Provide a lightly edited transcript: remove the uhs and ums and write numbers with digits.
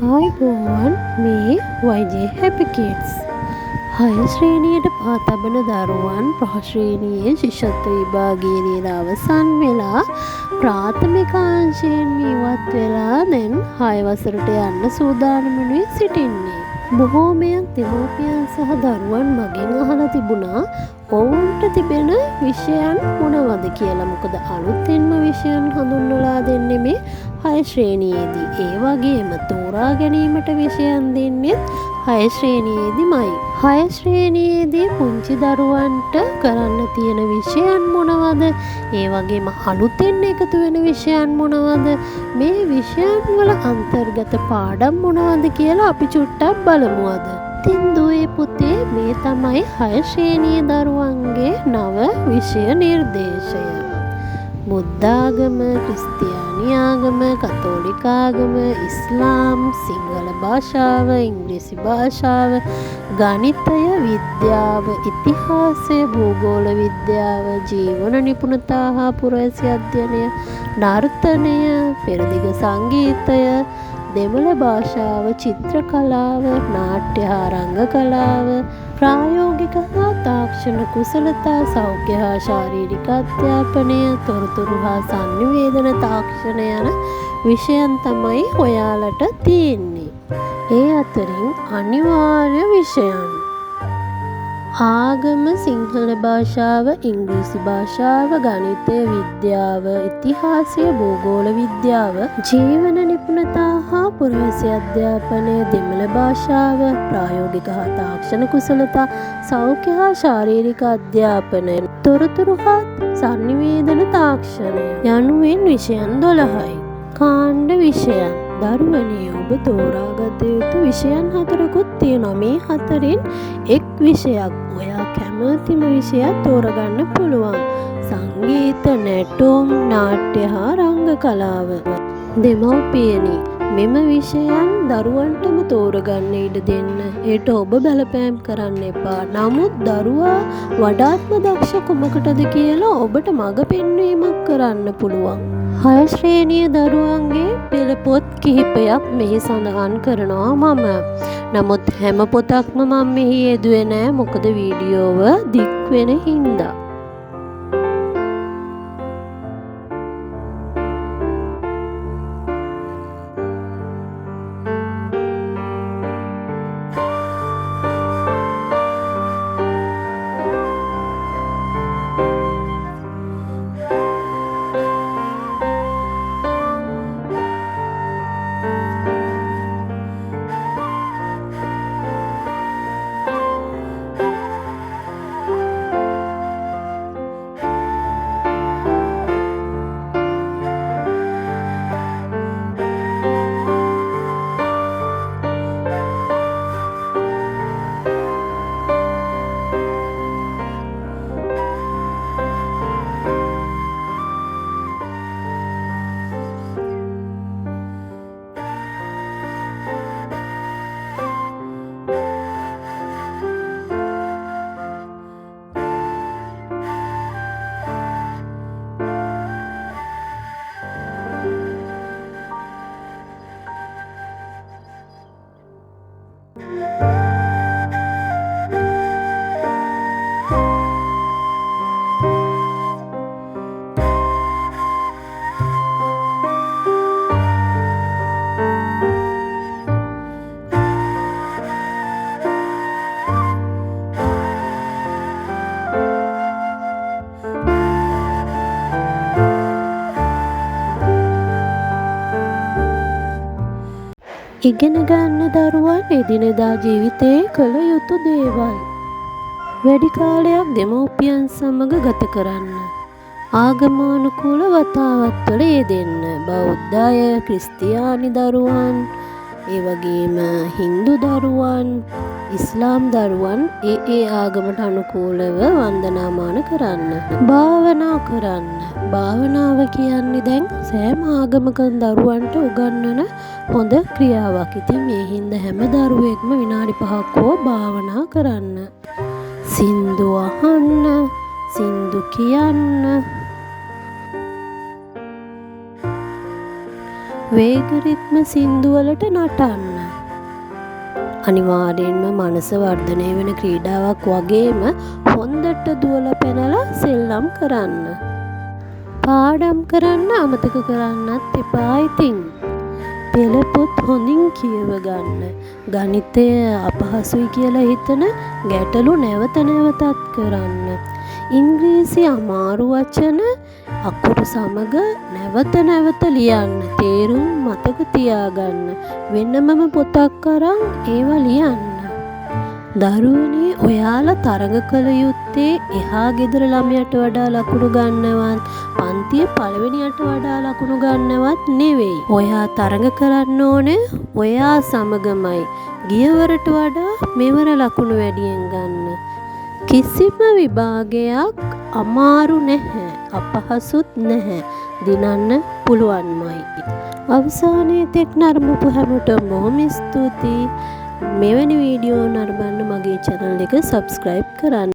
ආයුබෝවන් මේ YJ Happy Kids. 6 ශ්‍රේණියට පා තබන දරුවන් ප්‍රශ්‍රේණියේ ශිෂ්‍යත්ව විභාගයේ අවසන් වෙලා ප්‍රාථමික අංශයෙන් ඉවත් වෙලා දැන් 6 වසරට යන්න සූදානම්ව සිටින්නේ. බොහෝමයක් දෙමව්පියන් සහ දරුවන් මගෙන් අහලා තිබුණා ඔවුන්ට තිබෙන විෂයන් මොනවද කියලා. මොකද අලුතෙන්ම විෂයන් හඳුන්වලා දෙන්නේ මේ 6 ශ්‍රේණියේදී. ඒ වගේම තෝරා ගැනීමට විෂයන් දෙන්නේ 6 ශ්‍රේණියේදීමයි. 6 ශ්‍රේණියේදී පුංචි දරුවන්ට කරන්න තියෙන විෂයන් මොනවද? ඒ වගේම අලුතෙන් එකතු වෙන විෂයන් මොනවද? මේ විෂයන් වල අන්තර්ගත පාඩම් මොනවද කියලා අපි චුට්ටක් බලමු අද. ඉතින් දුවේ පුතේ මේ තමයි 6 ශ්‍රේණියේ දරුවන්ගේ නව විෂය නිර්දේශය. බුද්ධාගම, ක්‍රිස්තියානි ආගම, කතෝලික ආගම, ඉස්ලාම්, සිංහල භාෂාව, ඉංග්‍රීසි භාෂාව, ගණිතය, විද්‍යාව, ඉතිහාසය, භූගෝල විද්‍යාව, ජීවන නිපුණතා හා පුරවැසි අධ්‍යයනය, නර්තනය, පෙරදිග සංගීතය, දෙමළ භාෂාව, චිත්‍ර කලාව, නාට්‍ය හා රංග කලාව, ප්‍රායෝගික හා තාක්ෂණ කුසලතා, සෞඛ්‍ය හා ශාරීරික අධ්‍යාපනය, තොරතුරු හා සංනිවේදන තාක්ෂණ යන විෂයන් තමයි ඔයාලට තියෙන්නේ. ඒ අතරින් අනිවාර්ය විෂයන් ආගම, සිංහල භාෂාව, ඉංග්‍රීසි භාෂාව, ගණිතය, විද්‍යාව, ඉතිහාසය, භූගෝල විද්‍යාව, ජීවන නිපුණතා හා පුරවැසි අධ්‍යාපනය, දෙමළ භාෂාව, ප්‍රායෝගික හා තාක්ෂණ කුසලතා, සෞඛ්‍ය හා ශාරීරික අධ්‍යාපනය, තොරතුරු හා සංනිවේදන තාක්ෂණය යනුවෙන් විෂයන් 12යි. කාණ්ඩ විෂයන් දරුවනේ ඔබ තෝරාගත යුතු විෂයන් 4කුත් තියෙනවා. මේ 4න් එක් විෂයක් ඔයා කැමතිම විෂයක් තෝරගන්න පුළුවන්. සංගීත, නැටුම්, නාට්‍ය හා රංග කලාව. දෙමව්පියනි මෙම විෂයන් දරුවන්ටම තෝරගන්න ඉඩ දෙන්න. ඒට ඔබ බලපෑම් කරන්න එපා. නමුත් දරුවා වඩාත්ම දක්ෂ කුමකටද කියලා ඔබට මඟ පෙන්වීමක් කරන්න පුළුවන්. 6 ශ්‍රේණිය දරුවන්ගේ පෙළ පොත් කිහිපයක් මෙහි සඳහන් කරනවා මම. නමුත් හැම පොතක්ම මම මෙහි යෙදුවේ නෑ. මොකද වීඩියෝව දික් වෙන හින්දා. ඉගෙන ගන්න දරුවන් එදිනෙදා ජීවිතයේ කළ යුතු දේවල්. වැඩි කාලයක් දෙමව්පියන් සමග ගත කරන්න. ආගමානුකූල වතාවත් වල යෙදෙන්න. බෞද්ධ අය, ක්‍රිස්තියානි දරුවන්, ඒ වගේම හින්දු දරුවන්, ඉස්ලාම් දරුවන් ඒ ආගමට අනුකූලව වන්දනාමාන කරන්න. භාවනා කරන්න. භාවනාව කියන්නේ දැන් සෑම ආගමක දරුවන්ට උගන්වන හොඳ ක්‍රියාවක්. ඉතින් මේ හින්දා හැම දරුවෙක්ම විනාඩි 5ක් හෝ භාවනා කරන්න. සින්දු අහන්න, සින්දු කියන්න, වේග රිද්ම සින්දු වලට නටන්න. අනිවාර්යෙන්ම මනස වර්ධනය වෙන ක්‍රීඩාවක් වගේම හොඳට දුවලා පැනලා සෙල්ලම් කරන්න. පාඩම් කරන්න අමතක කරන්නත් එපා ඉතින්. පෙළ පොත් හොඳින් කියව ගන්න. ගණිතය අපහසුයි කියලා හිතන ගැටලු නැවත නැවතත් කරන්න. ඉංග්‍රීසි අමාරු වචන අකුරු සමග නැවත නැවත ලියන්න. තේරුම් මතක තියාගන්න. වෙනමම පොතක් අරන් ඒවා ලියන්න. දරුවනේ ඔයාලා තරඟ කළ යුත්තේ එහා ගෙදර ළමයට වඩා ලකුණු ගන්නවත් පන්තියේ පළවෙනියට වඩා ලකුණු ගන්නවත් නෙවෙයි. ඔයා තරඟ කරන්න ඕනේ ඔයා සමගමයි. ගියවරට වඩා මෙවර ලකුණු වැඩියෙන් ගන්න. කිසිම විභාගයක් අමාරු නැහැ. අපහසුත් නැහැ. දිනන්න පුළුවන්මයි. අවසානයේ තෙක් නරඹපු හැමෝටම බොහොම ස්තුතියි. මෙවැනි වීඩියෝ නරඹන්න මගේ channel එක subscribe කරන්න.